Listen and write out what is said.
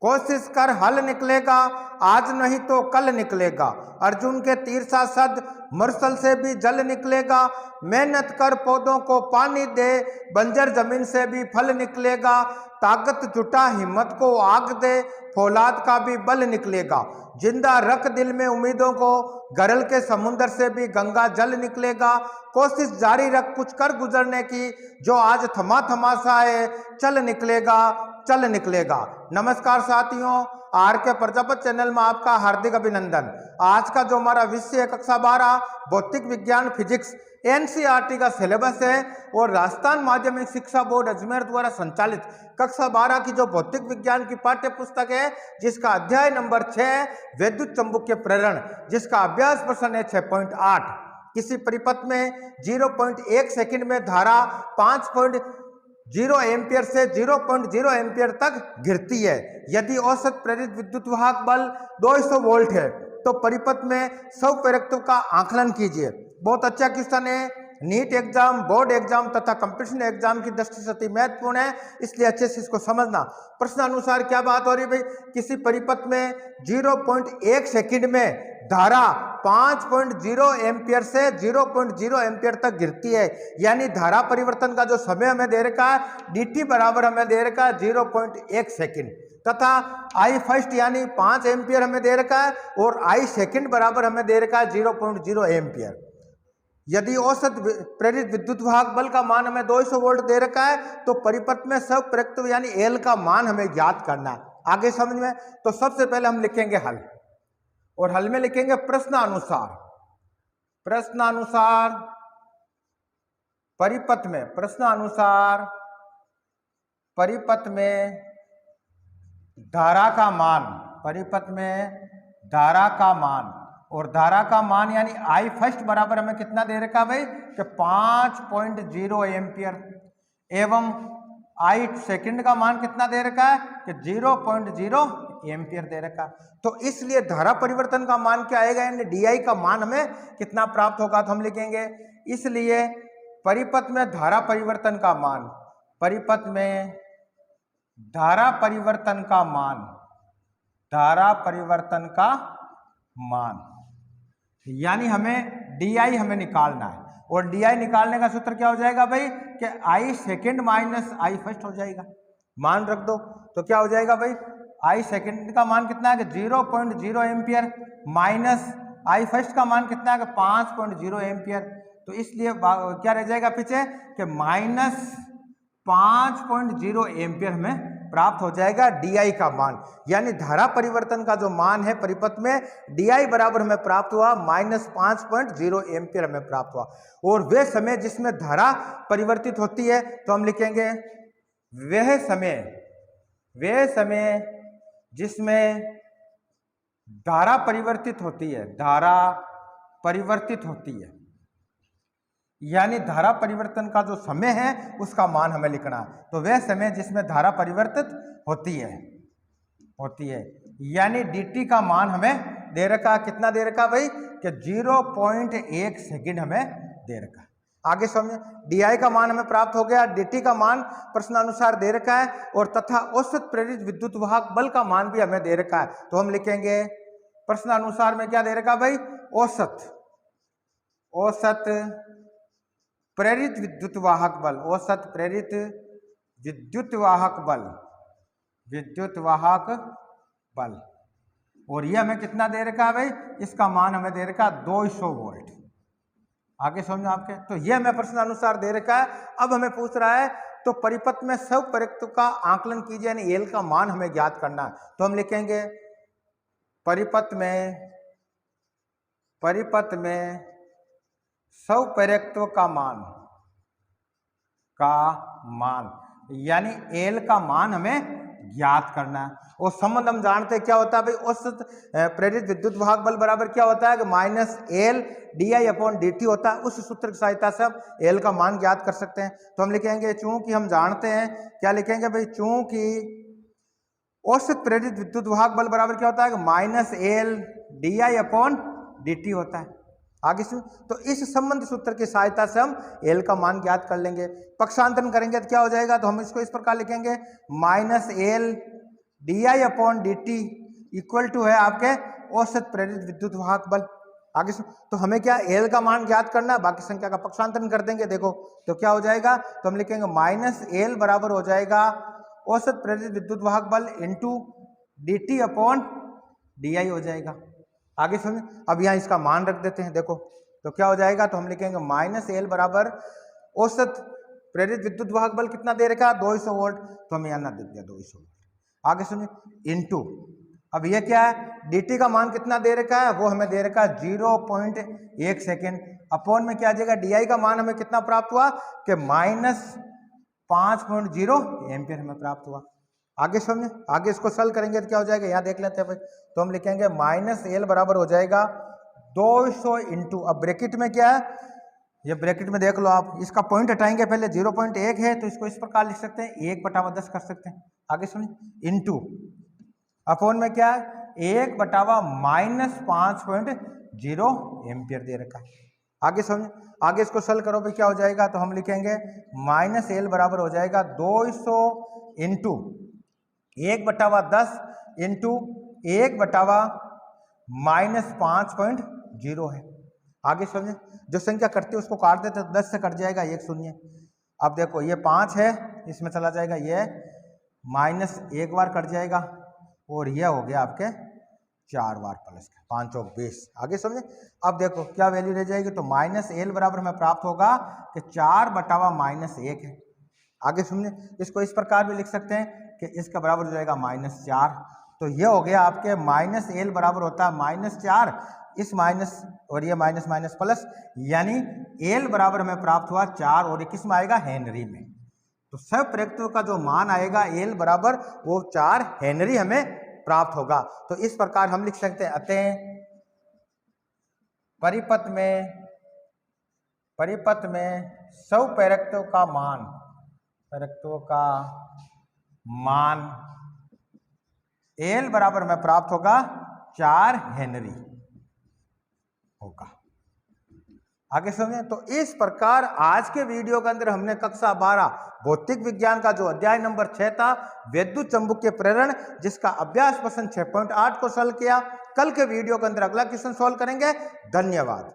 कोशिश कर हल निकलेगा, आज नहीं तो कल निकलेगा। अर्जुन के तीर सा सद, मरसल से भी जल निकलेगा। मेहनत कर पौधों को पानी दे, बंजर जमीन से भी फल निकलेगा। ताकत जुटा हिम्मत को आग दे, फौलाद का भी बल निकलेगा। जिंदा रख दिल में उम्मीदों को, गरल के समुंदर से भी गंगा जल निकलेगा। कोशिश जारी रख कुछ कर गुजरने की, जो आज थमा थमा सा है चल निकलेगा, चल निकलेगा। नमस्कार साथियों, आर के प्रजापत चैनल में आपका हार्दिक अभिनंदन। आज का जो हमारा विषय है कक्षा 12 भौतिक विज्ञान फिजिक्स एनसीईआरटी का सिलेबस है और राजस्थान माध्यमिक शिक्षा बोर्ड अजमेर द्वारा संचालित कक्षा 12 की जो भौतिक विज्ञान की पाठ्य पुस्तक है, जिसका अध्याय नंबर 6 विद्युत चुंबकीय प्रेरण, जिसका अभ्यास प्रश्न है 6.8। किसी परिपथ में 0.1 सेकंड में धारा 5.0 एम्पियर से 0.0 एम्पियर तक गिरती है। यदि औसत प्रेरित विद्युत वाहक बल 200 वोल्ट है तो परिपथ में स्वप्रेरकत्व का आकलन कीजिए। बहुत अच्छा क्वेश्चन है, नीट एग्जाम, बोर्ड एग्जाम तथा कंपटीशन एग्जाम की दृष्टि से अति महत्वपूर्ण है, इसलिए अच्छे से इसको समझना। प्रश्न अनुसार क्या बात हो रही है भाई, किसी परिपथ में 0.1 सेकंड में धारा 5.0 एम्पियर से 0.0 एम्पियर तक गिरती है। यानी धारा परिवर्तन का जो समय हमें दे रखा है dt बराबर हमें दे रखा है 0.1 सेकंड तथा आई फर्स्ट यानी 5 एम्पियर हमें दे रखा है और आई सेकंड बराबर हमें दे रखा है 0.0 एम्पियर। यदि औसत प्रेरित विद्युत वाहक बल का मान हमें 200 वोल्ट दे रखा है तो परिपथ में स्वप्रेरकत्व यानी एल का मान हमें ज्ञात करना है। आगे समझ में, तो सबसे पहले हम लिखेंगे हल और हल में लिखेंगे प्रश्नानुसार। प्रश्नानुसार परिपथ में, प्रश्नानुसार परिपथ में धारा का मान, परिपथ में धारा का मान और धारा का मान यानी आई फर्स्ट बराबर हमें कितना दे रखा भाई कि 5.0 एम्पियर एवं आई सेकंड का मान कितना दे रखा है कि 0.0 एम्पियर दे रखा। तो इसलिए धारा परिवर्तन का मान क्या आएगा यानी डी का मान हमें कितना प्राप्त होगा, तो हम लिखेंगे इसलिए परिपथ में धारा परिवर्तन का मान, परिपथ में धारा परिवर्तन का मान, धारा परिवर्तन का मान यानी हमें डी हमें निकालना है और डी निकालने का सूत्र क्या हो जाएगा भाई कि आई सेकंड माइनस आई फर्स्ट हो जाएगा। मान रख दो तो क्या हो जाएगा भाई, आई सेकंड का मान कितना है कि 0.0 एम्पियर माइनस आई फर्स्ट का मान कितना है कि 5.0 एम्पियर। तो इसलिए क्या रह जाएगा पीछे कि माइनस 5.0 एम्पियर हमें प्राप्त हो जाएगा डी का मान। यानी धारा परिवर्तन का जो मान है परिपथ में डी बराबर हमें प्राप्त हुआ माइनस 5.0 एम्पियर हमें प्राप्त हुआ। और वह समय जिसमें धारा परिवर्तित होती है तो हम लिखेंगे वह समय जिसमें धारा परिवर्तित होती है, धारा परिवर्तित होती है यानी धारा परिवर्तन का जो समय है उसका मान हमें लिखना है। तो वह समय जिसमें धारा परिवर्तित होती है यानी dt का मान हमें दे रखा, कितना दे रखा भाई कि 0.1 सेकंड हमें दे रखा। आगे समझे, डी का मान हमें प्राप्त हो गया, dt का मान प्रश्नानुसार दे रखा है और तथा औसत प्रेरित विद्युत वाहक बल का मान भी हमें दे रखा है। तो हम लिखेंगे प्रश्नानुसार में क्या दे रखा भाई, औसत प्रेरित विद्युत वाहक बल, औसत प्रेरित विद्युत वाहक बल और ये हमें कितना दे रखा है भाई, इसका मान हमें दे रखा है 200 वोल्ट। आगे समझो आपके, तो ये हमें प्रश्न अनुसार दे रखा है। अब हमें पूछ रहा है तो परिपथ में स्वप्रेरकत्व का आकलन कीजिए यानी एल का मान हमें ज्ञात करना है। तो हम लिखेंगे परिपथ में स्वप्रेरकत्व का मान यानी एल का मान हमें ज्ञात करना है। और संबंध हम जानते हैं क्या होता है भाई, औसत प्रेरित विद्युत वाहक बल बराबर क्या होता है कि minus L D I upon D T होता है। उस सूत्र की सहायता से हम एल का मान ज्ञात कर सकते हैं। तो हम लिखेंगे चूंकि हम जानते हैं, क्या लिखेंगे भाई, चूंकि औसत प्रेरित विद्युत वाहक बल बराबर क्या होता है कि minus L D I upon D T होता है। आगे सुन, तो इस संबंध सूत्र की सहायता से हम एल का मान ज्ञात कर लेंगे। पक्षांतरण करेंगे तो क्या हो जाएगा, तो हम इसको इस प्रकार लिखेंगे minus L di/dt equal to है आपके औसत प्रेरित विद्युत वाहक बल। आगे तो हमें क्या एल का मान ज्ञात करना है, बाकी संख्या का पक्षांतरण कर देंगे। देखो तो क्या हो जाएगा, तो हम लिखेंगे माइनस एल बराबर हो जाएगा औसत प्रेरित विद्युत वाहक बल इंटू dt/di हो जाएगा। आगे समझ, अब यहाँ इसका मान रख देते हैं। देखो तो क्या हो जाएगा, तो हम लिखेंगे माइनस एल बराबर औसत प्रेरित विद्युत वाहक बल कितना दे रखा है 200 वोल्ट, तो हमें यहाँ ना दिख गया 200 वोल्ट। आगे सुनिए इंटू, अब ये क्या है, dt का मान कितना दे रखा है, वो हमें दे रखा है 0.1 सेकेंड। अपॉन में क्या आ जाएगा, di का मान हमें कितना प्राप्त हुआ कि -5.0 एम्पियर हमें प्राप्त हुआ। आगे समझे, आगे इसको सॉल्व करेंगे तो क्या हो जाएगा, यहाँ देख लेते हैं भाई। तो हम लिखेंगे माइनस एल बराबर हो जाएगा 200 इंटू, अब ब्रैकेट में क्या है, ये ब्रैकेट में देख लो आप, इसका पॉइंट हटाएंगे पहले, 0.1 है तो इसको इस प्रकार लिख सकते हैं 1/10 कर सकते हैं। आगे सुनिए इंटू अपॉन में क्या है, 1/-5.0 एम्पियर दे रखा है। आगे समझे, आगे इसको सॉल्व करो भाई, क्या हो जाएगा, तो हम लिखेंगे माइनस एल बराबर हो जाएगा 200 इंटू 1/10 इंटू 1/-5.0 है। आगे समझे, जो संख्या करती है उसको काट देते तो 10 से कट जाएगा 1 शून्य। अब देखो ये 5 है, इसमें चला जाएगा ये माइनस 1 बार कट जाएगा, और यह हो गया आपके 4 बार प्लस 5 चौक 20। आगे समझे, अब देखो क्या वैल्यू रह जाएगी, तो माइनस एल बराबर हमें प्राप्त होगा कि 4/-1 है। आगे समझे, इसको इस प्रकार भी लिख सकते हैं कि इसका बराबर हो जाएगा -4। तो ये हो गया आपके माइनस एल बराबर होता है -4, इस माइनस और ये माइनस माइनस प्लस, यानी एल बराबर हमें प्राप्त हुआ 4, और ये किस में आएगा, हेनरी में। तो सब प्रेरित्व का जो मान आएगा एल बराबर वो 4 हेनरी हमें प्राप्त होगा। तो इस प्रकार हम लिख सकते हैं, अतः परिपथ में सब प्रेरित्व का मान एल बराबर हमें प्राप्त होगा 4 हेनरी होगा। आगे समझे, तो इस प्रकार आज के वीडियो के अंदर हमने कक्षा 12 भौतिक विज्ञान का जो अध्याय नंबर 6 था विद्युत चुंबकीय प्रेरण, जिसका अभ्यास प्रश्न 6.8 को सॉल्व किया। कल के वीडियो के अंदर अगला क्वेश्चन सॉल्व करेंगे। धन्यवाद।